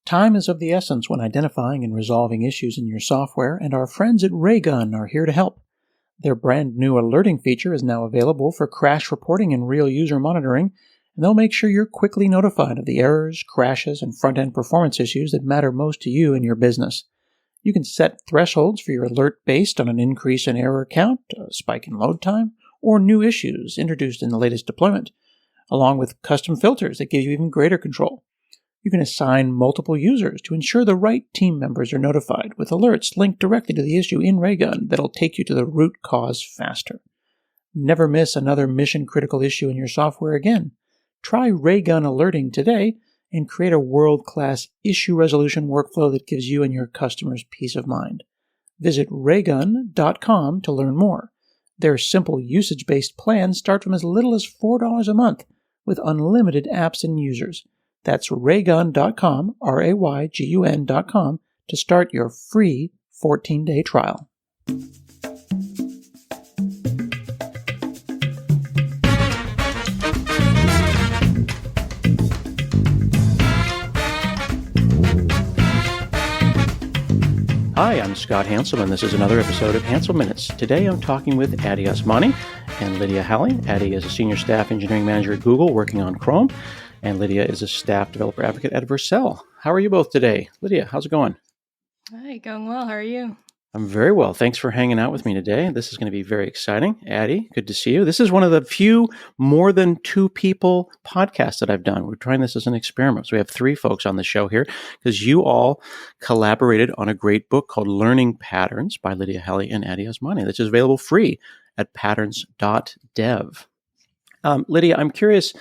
Time is of the essence when identifying and resolving issues in your software, and our friends at Raygun are here to help. Their brand new alerting feature is now available for crash reporting and real user monitoring, and they'll make sure you're quickly notified of the errors, crashes, and front-end performance issues that matter most to you and your business. You can set thresholds for your alert based on an increase in error count, a spike in load time, or new issues introduced in the latest deployment, along with custom filters that give you even greater control. You can assign multiple users to ensure the right team members are notified, with alerts linked directly to the issue in Raygun that'll take you to the root cause faster. Never miss another mission-critical issue in your software again. Try Raygun Alerting today and create a world-class issue resolution workflow that gives you and your customers peace of mind. Visit raygun.com to learn more. Their simple usage-based plans start from as little as $4 a month, with unlimited apps and users. That's raygun.com, raygun.com, to start your free 14-day trial. Hi, I'm Scott Hansel, and this is another episode of Hansel Minutes. Today I'm talking with Addy Osmani and Lydia Hallie. Addy is a senior staff engineering manager at Google working on Chrome, and Lydia is a staff developer advocate at Vercel. How are you both today? Lydia, how's it going? Hi, going well. How are you? I'm very well. Thanks for hanging out with me today. This is going to be very exciting. Addy, good to see you. This is one of the few more than two people podcasts that I've done. We're trying this as an experiment. So we have three folks on the show here because you all collaborated on a great book called Learning Patterns by Lydia Hallie and Addy Osmani, which is available free at Patterns.dev. Lydia, I'm curious,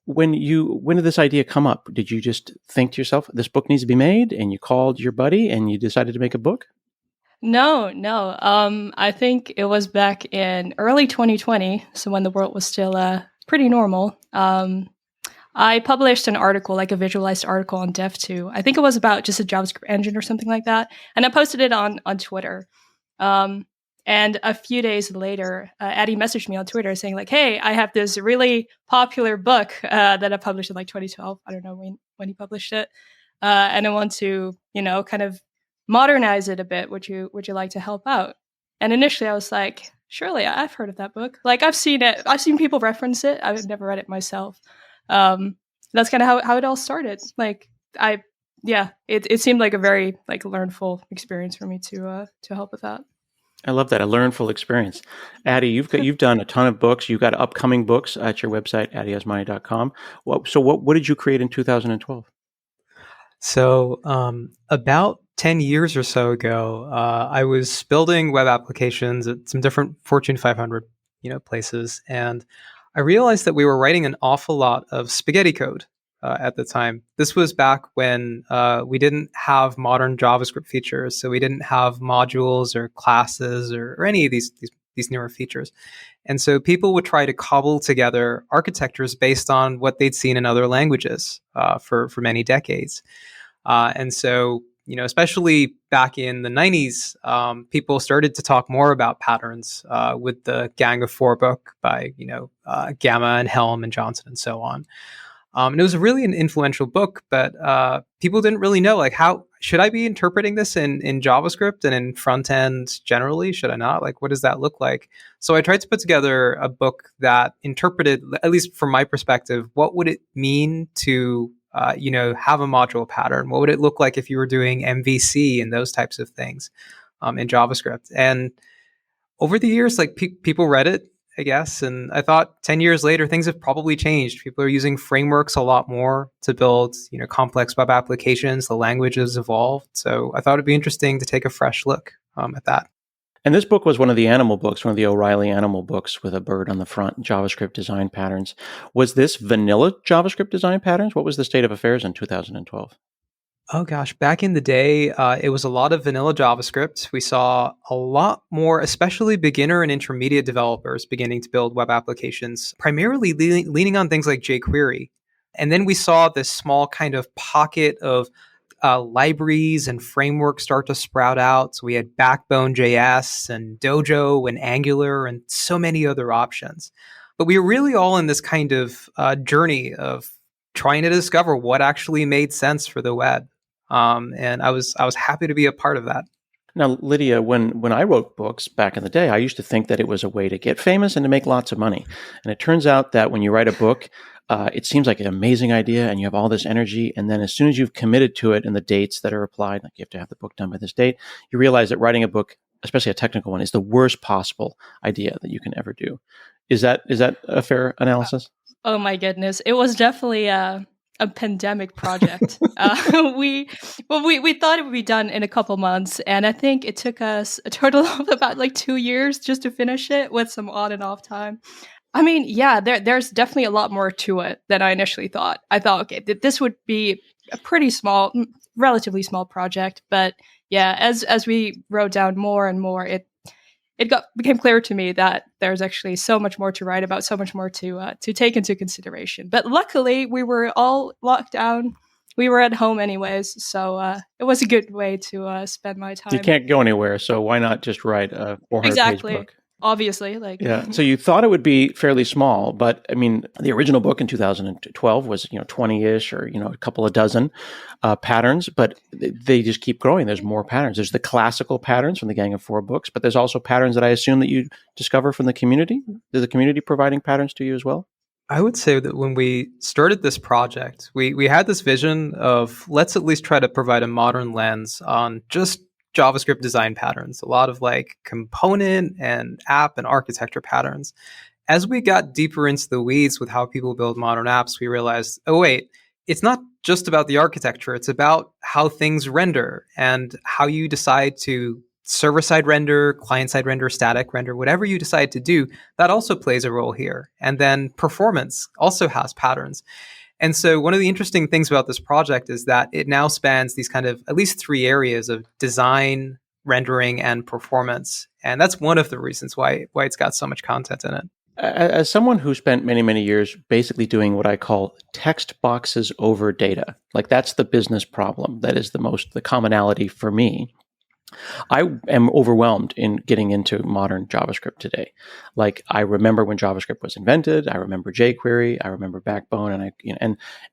when did this idea come up? Did you just think to yourself, this book needs to be made, and you called your buddy and you decided to make a book? No. I think it was back in early 2020, so when the world was still pretty normal. I published an article, like a visualized article on Dev2. I think it was about just a JavaScript engine or something like that. And I posted it on Twitter. And a few days later, Addy messaged me on Twitter saying like, hey, I have this really popular book that I published in like 2012. I don't know when he published it. And I want to, kind of modernize it a bit. Would you like to help out? And initially I was like, surely, I've heard of that book. Like I've seen it. I've seen people reference it. I've never read it myself. That's kind of how it all started. Like it seemed like a very like learnful experience for me to help with that. I love that, a learnful experience. Addy, you've done a ton of books. You've got upcoming books at your website, addyosmani.com. So what did you create in 2012? So about 10 years or so ago, I was building web applications at some different Fortune 500 places, and I realized that we were writing an awful lot of spaghetti code at the time. This was back when we didn't have modern JavaScript features, so we didn't have modules or classes or any of these newer features. And so people would try to cobble together architectures based on what they'd seen in other languages for many decades. And so, especially back in the 90s, people started to talk more about patterns with the Gang of Four book by, Gamma and Helm and Johnson and so on. And it was really an influential book, but people didn't really know, like, how should I be interpreting this in JavaScript and in front end generally? Should I not? Like, what does that look like? So I tried to put together a book that interpreted, at least from my perspective, what would it mean to have a module pattern? What would it look like if you were doing MVC and those types of things in JavaScript? And over the years, like people read it, I guess. And I thought 10 years later, things have probably changed. People are using frameworks a lot more to build, complex web applications. The language has evolved. So I thought it'd be interesting to take a fresh look at that. And this book was one of the animal books, one of the O'Reilly animal books with a bird on the front, JavaScript design patterns. Was this vanilla JavaScript design patterns? What was the state of affairs in 2012? Oh gosh, back in the day, it was a lot of vanilla JavaScript. We saw a lot more, especially beginner and intermediate developers beginning to build web applications, primarily leaning on things like jQuery. And then we saw this small kind of pocket of libraries and frameworks start to sprout out. So we had Backbone.js and Dojo and Angular and so many other options. But we were really all in this kind of journey of trying to discover what actually made sense for the web. And I was happy to be a part of that. Now, Lydia, when I wrote books back in the day, I used to think that it was a way to get famous and to make lots of money. And it turns out that when you write a book, it seems like an amazing idea and you have all this energy. And then as soon as you've committed to it and the dates that are applied, like you have to have the book done by this date, you realize that writing a book, especially a technical one, is the worst possible idea that you can ever do. Is that a fair analysis? Oh my goodness. It was definitely a pandemic project. We thought it would be done in a couple months, and I think it took us a total of about like 2 years just to finish it with some on and off time. I mean, yeah, there's definitely a lot more to it than I initially thought. I thought, okay, this would be a pretty small, relatively small project, but yeah, as we wrote down more and more, it became clear to me that there's actually so much more to write about, so much more to take into consideration. But luckily, we were all locked down. We were at home anyways, so it was a good way to spend my time. You can't go anywhere, so why not just write a 400-page book? Obviously, yeah. So you thought it would be fairly small, but I mean, the original book in 2012 was 20-ish or a couple of dozen patterns, but they just keep growing. There's more patterns. There's the classical patterns from the Gang of Four books, but there's also patterns that I assume that you discover from the community. Is the community providing patterns to you as well? I would say that when we started this project, we had this vision of let's at least try to provide a modern lens on just JavaScript design patterns, a lot of like component and app and architecture patterns. As we got deeper into the weeds with how people build modern apps, we realized, oh wait, it's not just about the architecture, it's about how things render and how you decide to server-side render, client-side render, static render, whatever you decide to do, that also plays a role here. And then performance also has patterns. And so one of the interesting things about this project is that it now spans these kind of at least 3 areas of design, rendering, and performance. And that's one of the reasons why it's got so much content in it. As someone who spent many, many years basically doing what I call text boxes over data, like that's the business problem that is the commonality for me. I am overwhelmed in getting into modern JavaScript today. Like I remember when JavaScript was invented, I remember jQuery, I remember Backbone,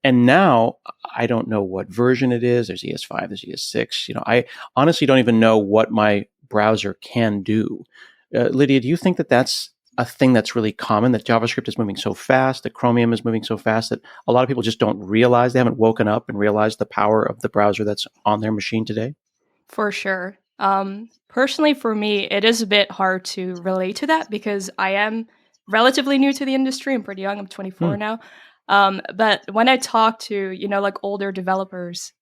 and now I don't know what version it is. There's ES5, there's ES6. I honestly don't even know what my browser can do. Lydia, do you think that that's a thing that's really common, that JavaScript is moving so fast, that Chromium is moving so fast that a lot of people just don't realize, they haven't woken up and realized the power of the browser that's on their machine today? For sure. Personally, for me, it is a bit hard to relate to that because I am relatively new to the industry. I'm pretty young. I'm 24 now. But when I talk to, like older developers,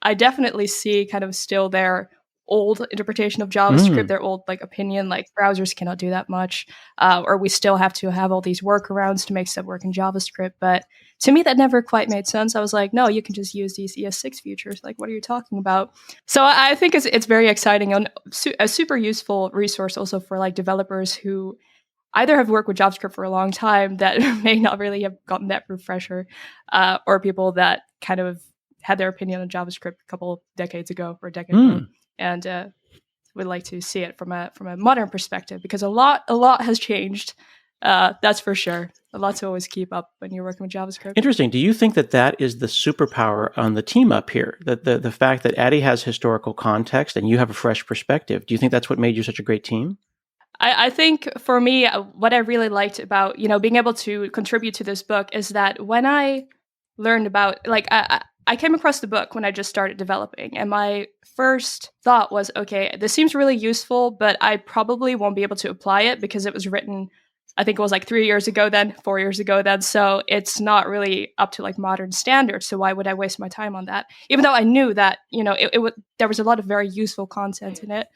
I definitely see kind of still their old interpretation of JavaScript, their old like opinion, like browsers cannot do that much, or we still have to have all these workarounds to make stuff work in JavaScript. But to me, that never quite made sense. I was like, no, you can just use these ES6 features. Like, what are you talking about? So I think it's very exciting and a super useful resource also for like developers who either have worked with JavaScript for a long time that may not really have gotten that refresher, or people that kind of had their opinion on JavaScript a couple decades ago or a decade ago, and would like to see it from a modern perspective because a lot has changed. That's for sure. A lot to always keep up when you're working with JavaScript. Interesting. Do you think that is the superpower on the team up here? That the fact that Addy has historical context and you have a fresh perspective. Do you think that's what made you such a great team? I think for me, what I really liked about being able to contribute to this book is that when I learned about I came across the book when I just started developing, and my first thought was, okay, this seems really useful, but I probably won't be able to apply it because it was written, I think it was like 4 years ago then, so it's not really up to like modern standards, so why would I waste my time on that? Even though I knew that, there was a lot of very useful content in it.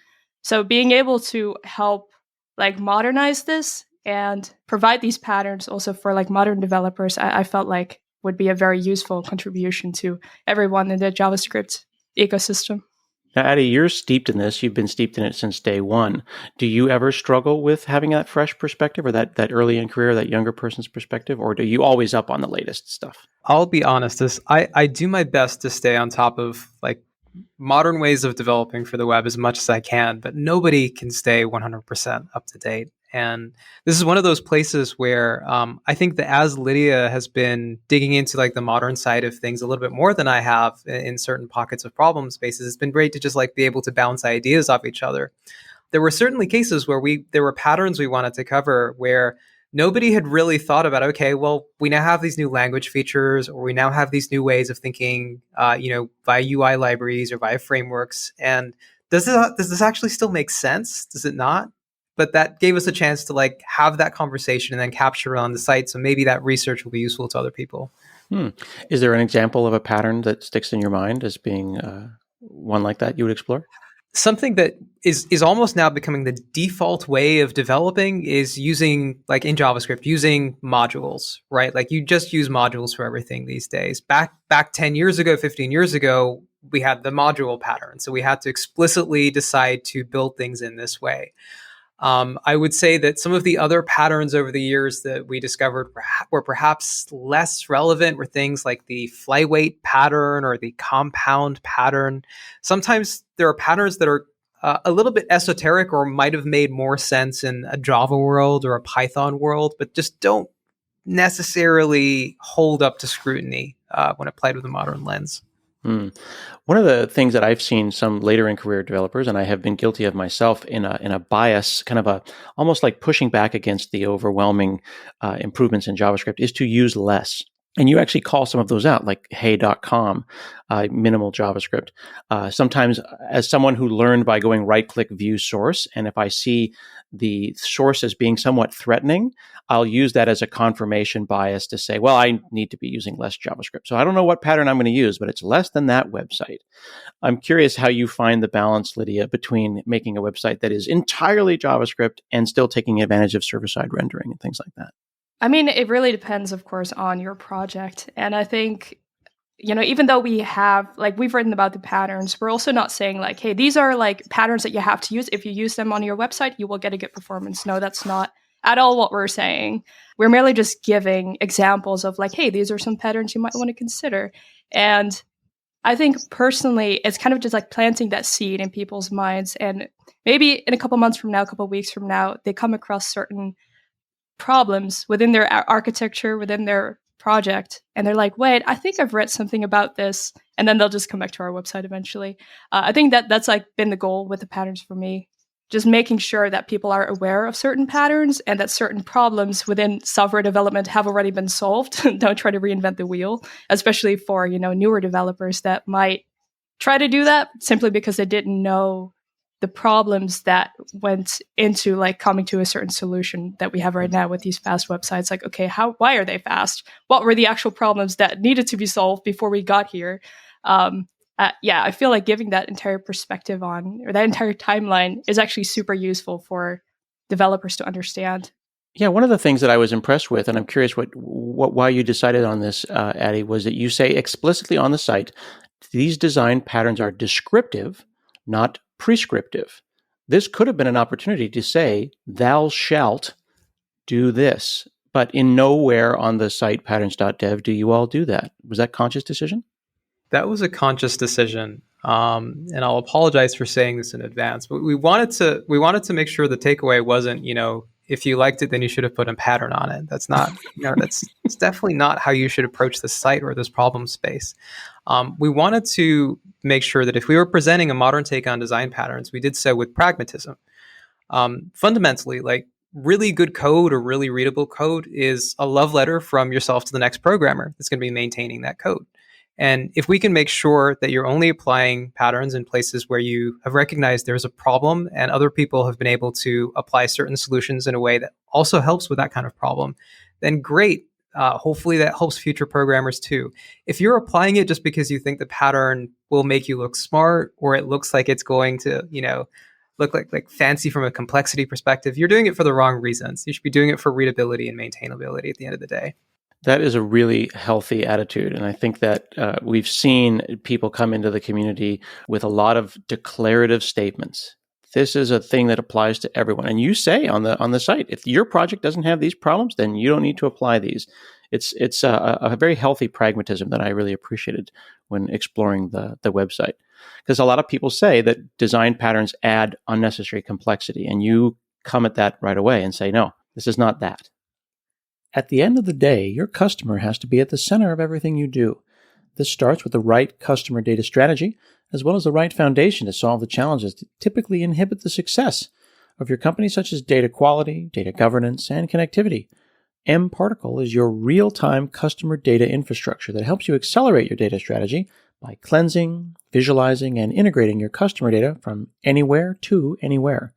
So being able to help like modernize this and provide these patterns also for like modern developers, I felt like would be a very useful contribution to everyone in the JavaScript ecosystem. Now, Addy, you're steeped in this. You've been steeped in it since day one. Do you ever struggle with having that fresh perspective or that early in career, that younger person's perspective, or do you always up on the latest stuff? I'll be honest, I do my best to stay on top of like modern ways of developing for the web as much as I can, but nobody can stay 100% up to date. And this is one of those places where I think that as Lydia has been digging into like the modern side of things a little bit more than I have in certain pockets of problem spaces, it's been great to just like be able to bounce ideas off each other. There were certainly cases where there were patterns we wanted to cover where nobody had really thought about, okay, well, we now have these new language features, or we now have these new ways of thinking, via UI libraries or via frameworks. And does this actually still make sense? Does it not? But that gave us a chance to like have that conversation and then capture it on the site. So maybe that research will be useful to other people. Is there an example of a pattern that sticks in your mind as being one like that you would explore? Something that is almost now becoming the default way of developing is using, like in JavaScript, using modules, right? Like you just use modules for everything these days. Back 10 years ago, 15 years ago, we had the module pattern. So we had to explicitly decide to build things in this way. I would say that some of the other patterns over the years that we discovered were perhaps less relevant were things like the flyweight pattern or the compound pattern. Sometimes there are patterns that are a little bit esoteric or might have made more sense in a Java world or a Python world, but just don't necessarily hold up to scrutiny when applied with a modern lens. One of the things that I've seen some later in career developers, and I have been guilty of myself, in a bias, kind of almost like pushing back against the overwhelming improvements in JavaScript, is to use less. And you actually call some of those out, like hey.com, minimal JavaScript. Sometimes, as someone who learned by going right-click view source, and if I see the source as being somewhat threatening, I'll use that as a confirmation bias to say, well, I need to be using less JavaScript. So I don't know what pattern I'm going to use, but it's less than that website. I'm curious how you find the balance, Lydia, between making a website that is entirely JavaScript and still taking advantage of server-side rendering and things like that. I mean, it really depends, of course, on your project. And I think, even though we've written about the patterns, we're also not saying like, hey, these are like patterns that you have to use. If you use them on your website, you will get a good performance. No, that's not at all what we're saying. We're merely just giving examples of like, hey, these are some patterns you might want to consider. And I think personally, it's kind of just like planting that seed in people's minds. And maybe in a couple months from now, a couple weeks from now, they come across certain problems within their architecture, within their project, and they're like, wait, I think I've read something about this. And then they'll just come back to our website eventually. I think that's like been the goal with the patterns for me. Just making sure that people are aware of certain patterns and that certain problems within software development have already been solved. Don't try to reinvent the wheel, especially for, newer developers that might try to do that simply because they didn't know the problems that went into like coming to a certain solution that we have right now with these fast websites. Like, okay, why are they fast? What were the actual problems that needed to be solved before we got here? I feel like giving that entire perspective or that entire timeline is actually super useful for developers to understand. Yeah, one of the things that I was impressed with, and I'm curious why you decided on this, Addy, was that you say explicitly on the site, these design patterns are descriptive, not prescriptive. This could have been an opportunity to say, thou shalt do this, but in nowhere on the site Patterns.dev do you all do that. Was that a conscious decision? That was a conscious decision. And I'll apologize for saying this in advance, but we wanted to make sure the takeaway wasn't, if you liked it, then you should have put a pattern on it. That's not, it's definitely not how you should approach this site or this problem space. We wanted to make sure that if we were presenting a modern take on design patterns, we did so with pragmatism. Fundamentally, like really good code or really readable code is a love letter from yourself to the next programmer that's going to be maintaining that code. And if we can make sure that you're only applying patterns in places where you have recognized there's a problem and other people have been able to apply certain solutions in a way that also helps with that kind of problem, then great. Hopefully that helps future programmers too. If you're applying it just because you think the pattern will make you look smart or it looks like it's going to, look like fancy from a complexity perspective, you're doing it for the wrong reasons. You should be doing it for readability and maintainability at the end of the day. That is a really healthy attitude. And I think that we've seen people come into the community with a lot of declarative statements. This is a thing that applies to everyone. And you say on the site, if your project doesn't have these problems, then you don't need to apply these. It's a very healthy pragmatism that I really appreciated when exploring the website. Because a lot of people say that design patterns add unnecessary complexity. And you come at that right away and say, no, this is not that. At the end of the day, your customer has to be at the center of everything you do. This starts with the right customer data strategy, as well as the right foundation to solve the challenges that typically inhibit the success of your company, such as data quality, data governance, and connectivity. mParticle is your real-time customer data infrastructure that helps you accelerate your data strategy by cleansing, visualizing, and integrating your customer data from anywhere to anywhere.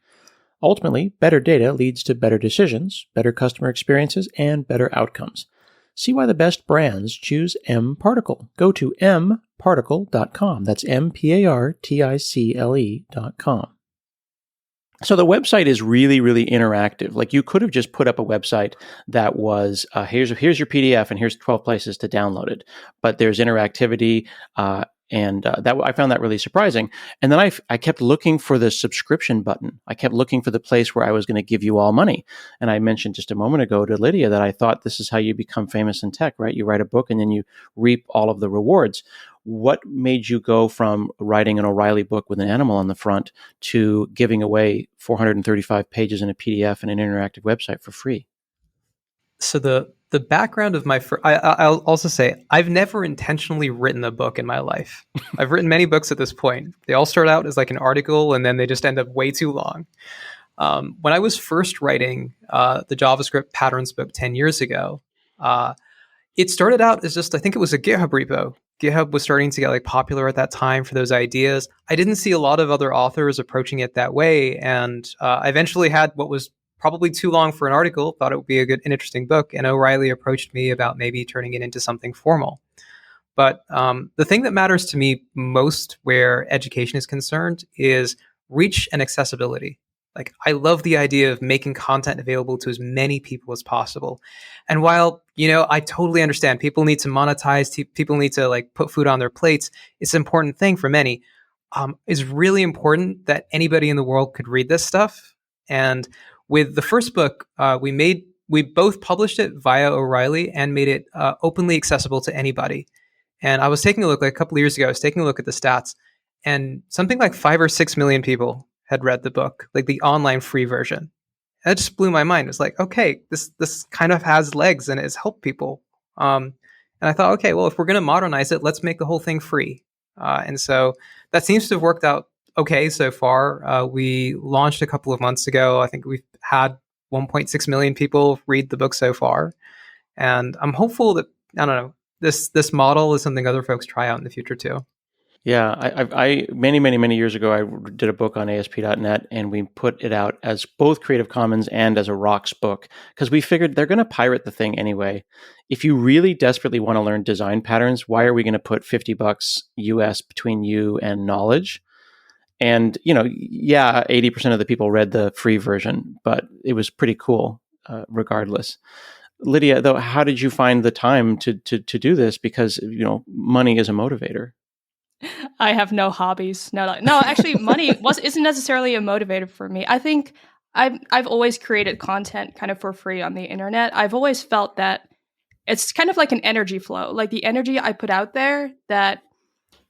Ultimately, better data leads to better decisions, better customer experiences, and better outcomes. See why the best brands choose mParticle. Go to mparticle.com. That's mparticle.com. So the website is really, really interactive. Like, you could have just put up a website that was, here's your PDF and here's 12 places to download it. But there's interactivity, and that I found that really surprising. And then I kept looking for the subscription button. I kept looking for the place where I was going to give you all money. And I mentioned just a moment ago to Lydia that I thought this is how you become famous in tech, right? You write a book and then you reap all of the rewards. What made you go from writing an O'Reilly book with an animal on the front to giving away 435 pages in a PDF and an interactive website for free? So the background of I'll also say I've never intentionally written a book in my life. I've written many books at this point. They all start out as like an article and then they just end up way too long. When I was first writing the JavaScript Patterns book 10 years ago, it started out as just, I think it was a GitHub repo. GitHub was starting to get like popular at that time for those ideas. I didn't see a lot of other authors approaching it that way. And I eventually had what was probably too long for an article, thought it would be an interesting book. And O'Reilly approached me about maybe turning it into something formal. But the thing that matters to me most where education is concerned is reach and accessibility. Like, I love the idea of making content available to as many people as possible. And while, I totally understand people need to monetize, people need to like put food on their plates, it's an important thing for many. It's really important that anybody in the world could read this stuff. And with the first book, we both published it via O'Reilly and made it openly accessible to anybody. And I was taking a look, like a couple of years ago, I was taking a look at the stats, and something like 5 or 6 million people had read the book, like the online free version. That just blew my mind. It was like, okay, this kind of has legs and it's helped people. And I thought, okay, well, if we're going to modernize it, let's make the whole thing free. And so that seems to have worked out okay so far. We launched a couple of months ago. I think we've had 1.6 million people read the book so far. And I'm hopeful that, I don't know, this model is something other folks try out in the future too. Yeah, I many years ago, I did a book on ASP.NET, and we put it out as both Creative Commons and as a Rocks book, because we figured they're going to pirate the thing anyway. If you really desperately want to learn design patterns, why are we going to put $50 US between you and knowledge? And, 80% of the people read the free version, but it was pretty cool regardless. Lydia, though, how did you find the time to do this? Because, money is a motivator. I have no hobbies. No, actually, money isn't necessarily a motivator for me. I think I've always created content kind of for free on the internet. I've always felt that it's kind of like an energy flow, like the energy I put out there, that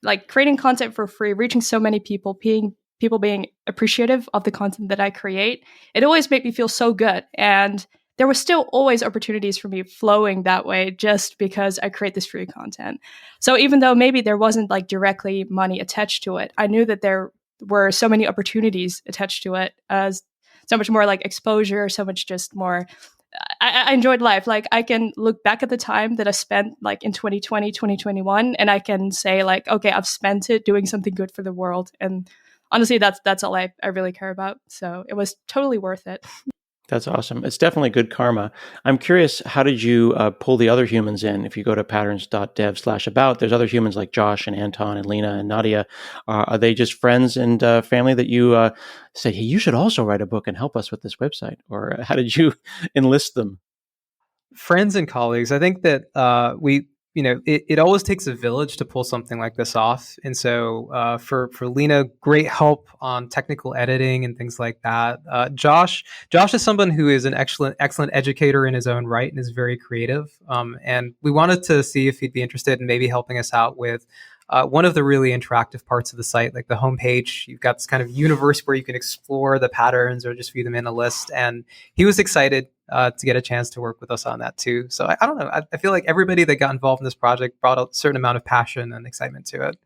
like creating content for free, reaching so many people, people being appreciative of the content that I create. It always made me feel so good. And there were still always opportunities for me flowing that way just because I create this free content. So even though maybe there wasn't like directly money attached to it, I knew that there were so many opportunities attached to it, as so much more like exposure, so much just more. I enjoyed life. Like, I can look back at the time that I spent like in 2020, 2021, and I can say like, okay, I've spent it doing something good for the world. And honestly, that's all I really care about. So it was totally worth it. That's awesome. It's definitely good karma. I'm curious, how did you pull the other humans in? If you go to patterns.dev/about, there's other humans like Josh and Anton and Lena and Nadia. Are they just friends and family that you say, hey, you should also write a book and help us with this website? Or how did you enlist them? Friends and colleagues. I think that it always takes a village to pull something like this off. And so for Lena, great help on technical editing and things like that. Josh is someone who is an excellent educator in his own right and is very creative. And we wanted to see if he'd be interested in maybe helping us out with one of the really interactive parts of the site, like the homepage. You've got this kind of universe where you can explore the patterns or just view them in a list. And he was excited to get a chance to work with us on that too. So I don't know. I feel like everybody that got involved in this project brought a certain amount of passion and excitement to it.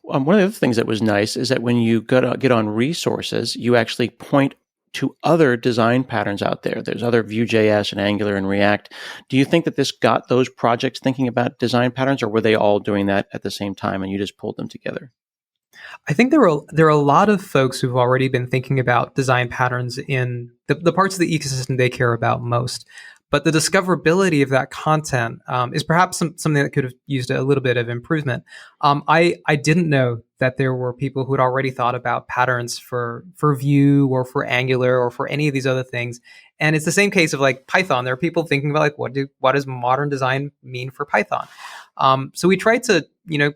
One of the other things that was nice is that when you get on resources, you actually point to other design patterns out there. There's other Vue.js and Angular and React. Do you think that this got those projects thinking about design patterns, or were they all doing that at the same time and you just pulled them together? I think there are a lot of folks who've already been thinking about design patterns in the parts of the ecosystem they care about most. But the discoverability of that content is perhaps something that could have used a little bit of improvement. I didn't know that there were people who had already thought about patterns for Vue or for Angular or for any of these other things. And it's the same case of like Python. There are people thinking about like what does modern design mean for Python? So we tried to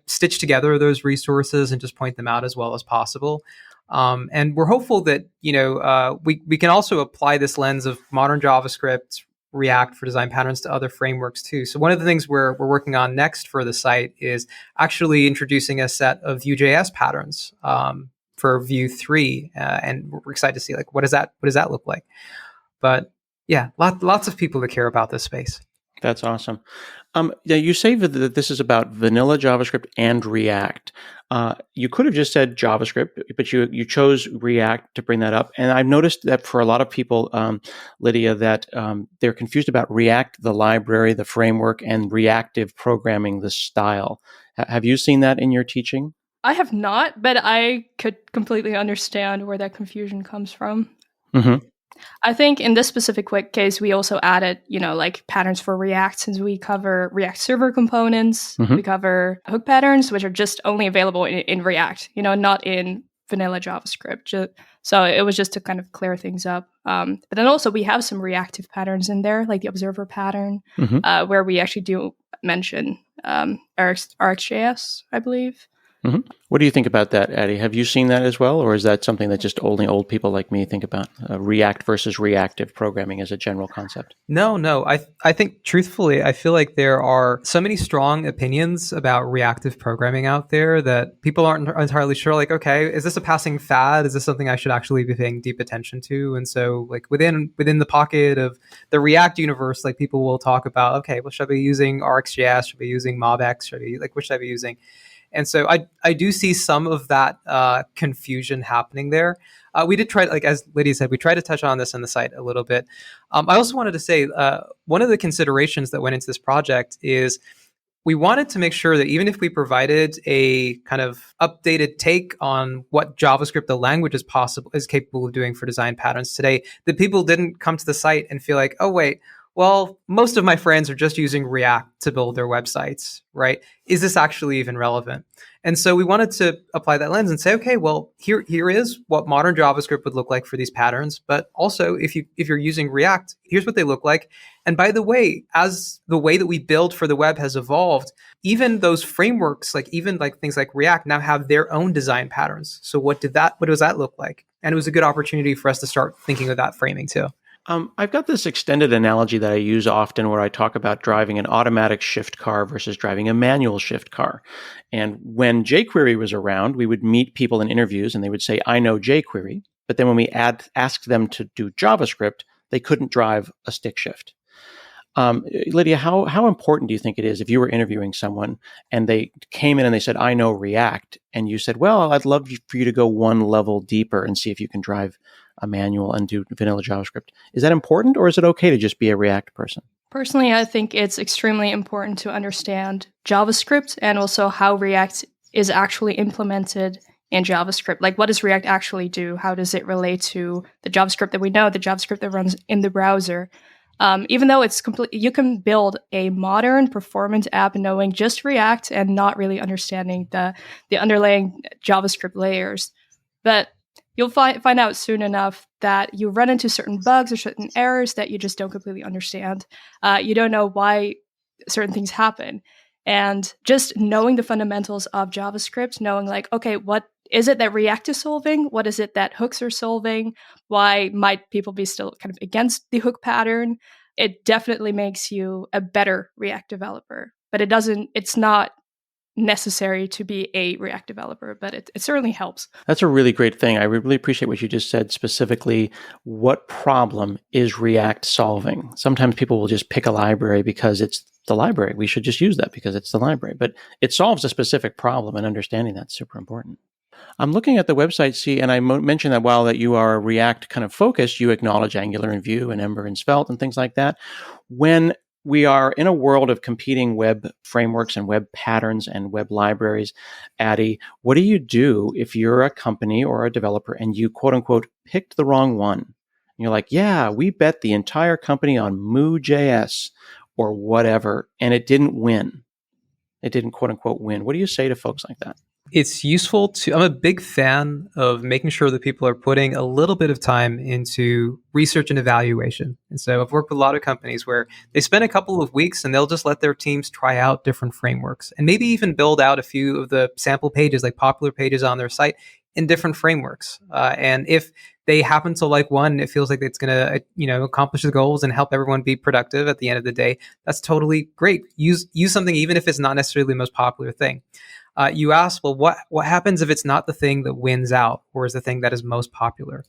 stitch together those resources and just point them out as well as possible. And we're hopeful that we can also apply this lens of modern JavaScript, React for design patterns to other frameworks too. So one of the things we're working on next for the site is actually introducing a set of Vue.js patterns for Vue 3, and we're excited to see like what does that look like. But yeah, lots of people that care about this space. That's awesome. You say that this is about vanilla JavaScript and React. You could have just said JavaScript, but you chose React to bring that up. And I've noticed that for a lot of people, Lydia, that they're confused about React, the library, the framework, and reactive programming, the style. Have you seen that in your teaching? I have not, but I could completely understand where that confusion comes from. Mm-hmm. I think in this specific case, we also added, like patterns for React, since we cover React server components. Mm-hmm. We cover hook patterns, which are just only available in React, not in vanilla JavaScript. So it was just to kind of clear things up. But then also we have some reactive patterns in there, like the observer pattern, mm-hmm. Where we actually do mention RxJS, I believe. Mm-hmm. What do you think about that, Addy? Have you seen that as well? Or is that something that just only old people like me think about? React versus reactive programming as a general concept? No. I think, truthfully, I feel like there are so many strong opinions about reactive programming out there that people aren't entirely sure, like, okay, is this a passing fad? Is this something I should actually be paying deep attention to? And so, like, within the pocket of the React universe, like, people will talk about, okay, well, should I be using RxJS? Should I be using MobX? Which should I be using? And so I do see some of that confusion happening there. We did try, like as Lydia said, we tried to touch on this on the site a little bit. I also wanted to say one of the considerations that went into this project is we wanted to make sure that even if we provided a kind of updated take on what JavaScript, the language, is capable of doing for design patterns today, that people didn't come to the site and feel like, oh, wait, well, most of my friends are just using React to build their websites, right? Is this actually even relevant? And so we wanted to apply that lens and say, okay, well, here is what modern JavaScript would look like for these patterns. But also, if you're using React, here's what they look like. And by the way, as the way that we build for the web has evolved, even those frameworks, like even like things like React, now have their own design patterns. So what does that look like? And it was a good opportunity for us to start thinking of that framing too. I've got this extended analogy that I use often where I talk about driving an automatic shift car versus driving a manual shift car. And when jQuery was around, we would meet people in interviews and they would say, I know jQuery. But then when we asked them to do JavaScript, they couldn't drive a stick shift. Lydia, how important do you think it is if you were interviewing someone and they came in and they said, I know React, and you said, well, I'd love for you to go one level deeper and see if you can drive a manual and do vanilla JavaScript. Is that important, or is it okay to just be a React person? Personally, I think it's extremely important to understand JavaScript and also how React is actually implemented in JavaScript. Like, what does React actually do? How does it relate to the JavaScript that we know, the JavaScript that runs in the browser? Even though it's you can build a modern performance app knowing just React and not really understanding the underlying JavaScript layers. But you'll find out soon enough that you run into certain bugs or certain errors that you just don't completely understand. You don't know why certain things happen. And just knowing the fundamentals of JavaScript, knowing like, okay, what is it that React is solving? What is it that hooks are solving? Why might people be still kind of against the hook pattern? It definitely makes you a better React developer, but it's not necessary to be a React developer, but it certainly helps. That's a really great thing. I really appreciate what you just said, specifically what problem is React solving? Sometimes people will just pick a library because it's the library. We should just use that because it's the library. But it solves a specific problem, and understanding that's super important. I'm looking at the website, and I mentioned that while that you are React kind of focused, you acknowledge Angular and Vue and Ember and Svelte and things like that. When we are in a world of competing web frameworks and web patterns and web libraries, Addy, what do you do if you're a company or a developer and you, quote unquote, picked the wrong one? And you're like, yeah, we bet the entire company on Moo.js or whatever, and it didn't win. It didn't, quote unquote, win. What do you say to folks like that? It's useful I'm a big fan of making sure that people are putting a little bit of time into research and evaluation. And so I've worked with a lot of companies where they spend a couple of weeks and they'll just let their teams try out different frameworks and maybe even build out a few of the sample pages, like popular pages on their site in different frameworks. And if they happen to like one, it feels like it's going to, accomplish the goals and help everyone be productive at the end of the day. That's totally great. Use something even if it's not necessarily the most popular thing. You ask, well, what happens if it's not the thing that wins out or is the thing that is most popular?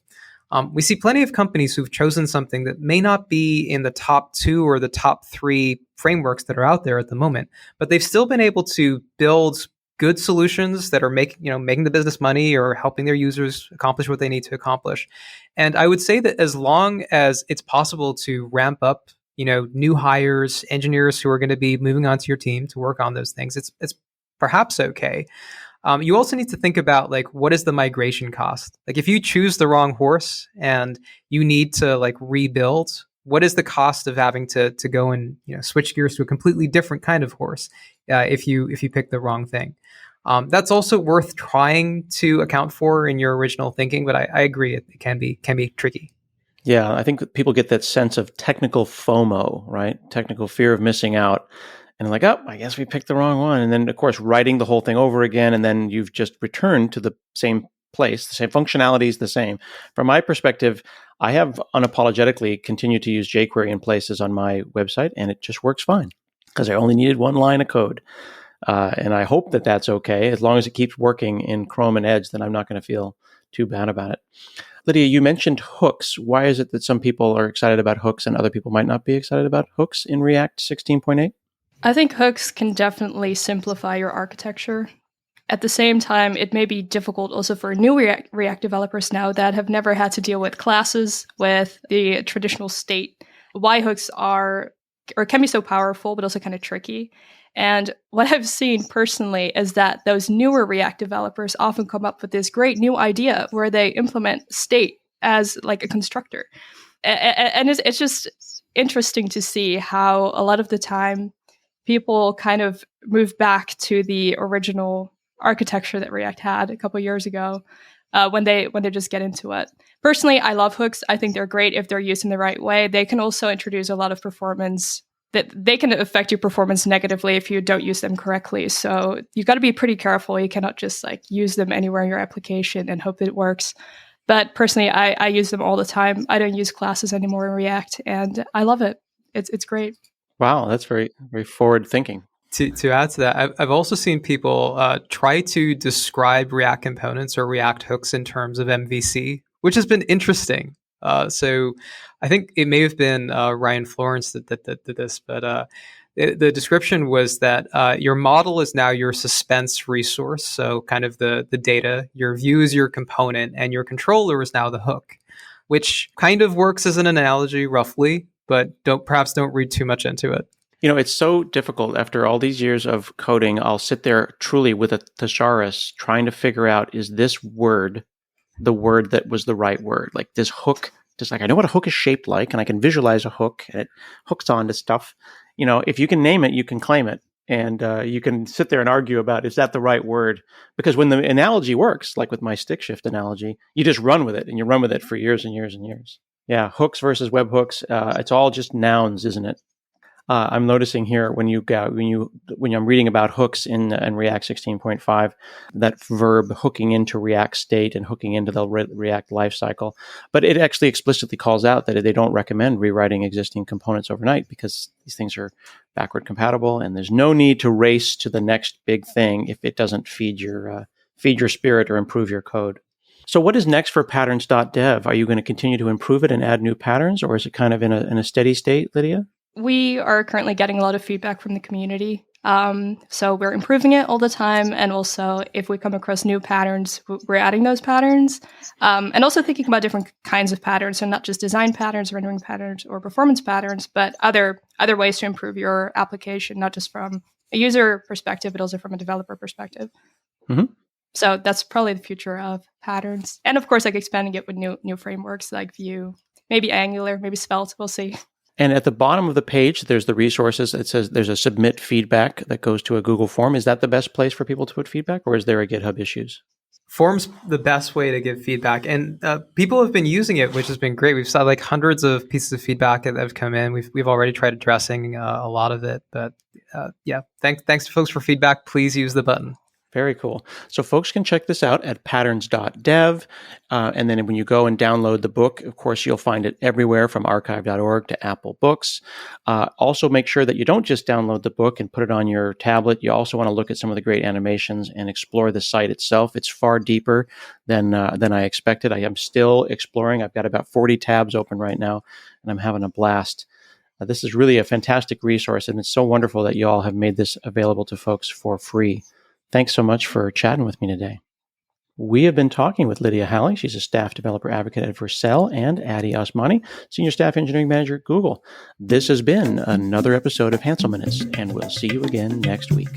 We see plenty of companies who've chosen something that may not be in the top 2 or the top 3 frameworks that are out there at the moment, but they've still been able to build good solutions that are making the business money or helping their users accomplish what they need to accomplish. And I would say that as long as it's possible to ramp up, new hires, engineers who are going to be moving onto your team to work on those things, it's perhaps okay. You also need to think about what is the migration cost? If you choose the wrong horse and you need to rebuild, what is the cost of having to go and switch gears to a completely different kind of horse if you pick the wrong thing? That's also worth trying to account for in your original thinking, but I agree it can be tricky. Yeah, I think people get that sense of technical FOMO, right? Technical fear of missing out. And like, oh, I guess we picked the wrong one. And then, of course, writing the whole thing over again. And then you've just returned to the same place. The same functionality is the same. From my perspective, I have unapologetically continued to use jQuery in places on my website, and it just works fine because I only needed one line of code. And I hope that that's okay. As long as it keeps working in Chrome and Edge, then I'm not going to feel too bad about it. Lydia, you mentioned hooks. Why is it that some people are excited about hooks and other people might not be excited about hooks in React 16.8? I think hooks can definitely simplify your architecture. At the same time, it may be difficult also for new React developers now that have never had to deal with classes, with the traditional state. Why hooks are or can be so powerful, but also kind of tricky. And what I've seen personally is that those newer React developers often come up with this great new idea where they implement state as a constructor. And it's just interesting to see how a lot of the time people kind of move back to the original architecture that React had a couple years ago when they just get into it. Personally, I love hooks. I think they're great if they're used in the right way. They can also introduce a lot of performance that they can affect your performance negatively if you don't use them correctly. So you got to be pretty careful. You cannot just use them anywhere in your application and hope it works. But personally, I use them all the time. I don't use classes anymore in React, and I love it. It's great. Wow, that's very, very forward thinking. To add to that, I've also seen people try to describe React components or React hooks in terms of MVC, which has been interesting. So I think it may have been Ryan Florence that did this, but the description was that your model is now your suspense resource. So kind of the data, your view is your component, and your controller is now the hook, which kind of works as an analogy roughly, but perhaps don't read too much into it. It's so difficult after all these years of coding. I'll sit there truly with a thesaurus trying to figure out, is this word the word that was the right word? Like this hook, just I know what a hook is shaped like, and I can visualize a hook, and it hooks onto stuff. If you can name it, you can claim it. And you can sit there and argue about, is that the right word? Because when the analogy works, like with my stick shift analogy, you just run with it, and you run with it for years and years and years. Yeah, hooks versus webhooks. It's all just nouns, isn't it? I'm noticing here when I'm reading about hooks in React 16.5, that verb hooking into React state and hooking into the React lifecycle. But it actually explicitly calls out that they don't recommend rewriting existing components overnight because these things are backward compatible, and there's no need to race to the next big thing if it doesn't feed your spirit or improve your code. So what is next for Patterns.dev? Are you going to continue to improve it and add new patterns, or is it kind of in a steady state, Lydia? We are currently getting a lot of feedback from the community. So we're improving it all the time. And also, if we come across new patterns, we're adding those patterns. And also thinking about different kinds of patterns. So not just design patterns, rendering patterns, or performance patterns, but other ways to improve your application, not just from a user perspective, but also from a developer perspective. Mm-hmm. So that's probably the future of patterns. And of course, like expanding it with new frameworks like Vue, maybe Angular, maybe Svelte. We'll see. And at the bottom of the page, there's the resources. It says there's a submit feedback that goes to a Google form. Is that the best place for people to put feedback, or is there a GitHub issues? Form's the best way to give feedback. And people have been using it, which has been great. We've saw like hundreds of pieces of feedback that have come in. We've already tried addressing a lot of it. But yeah, thanks to folks for feedback. Please use the button. Very cool. So folks can check this out at patterns.dev. And then when you go and download the book, of course, you'll find it everywhere from archive.org to Apple Books. Also, make sure that you don't just download the book and put it on your tablet. You also want to look at some of the great animations and explore the site itself. It's far deeper than I expected. I am still exploring. I've got about 40 tabs open right now, and I'm having a blast. This is really a fantastic resource, and it's so wonderful that you all have made this available to folks for free. Thanks so much for chatting with me today. We have been talking with Lydia Hallie. She's a staff developer advocate at Vercel, and Addy Osmani, senior staff engineering manager at Google. This has been another episode of Hansel Minutes, and we'll see you again next week.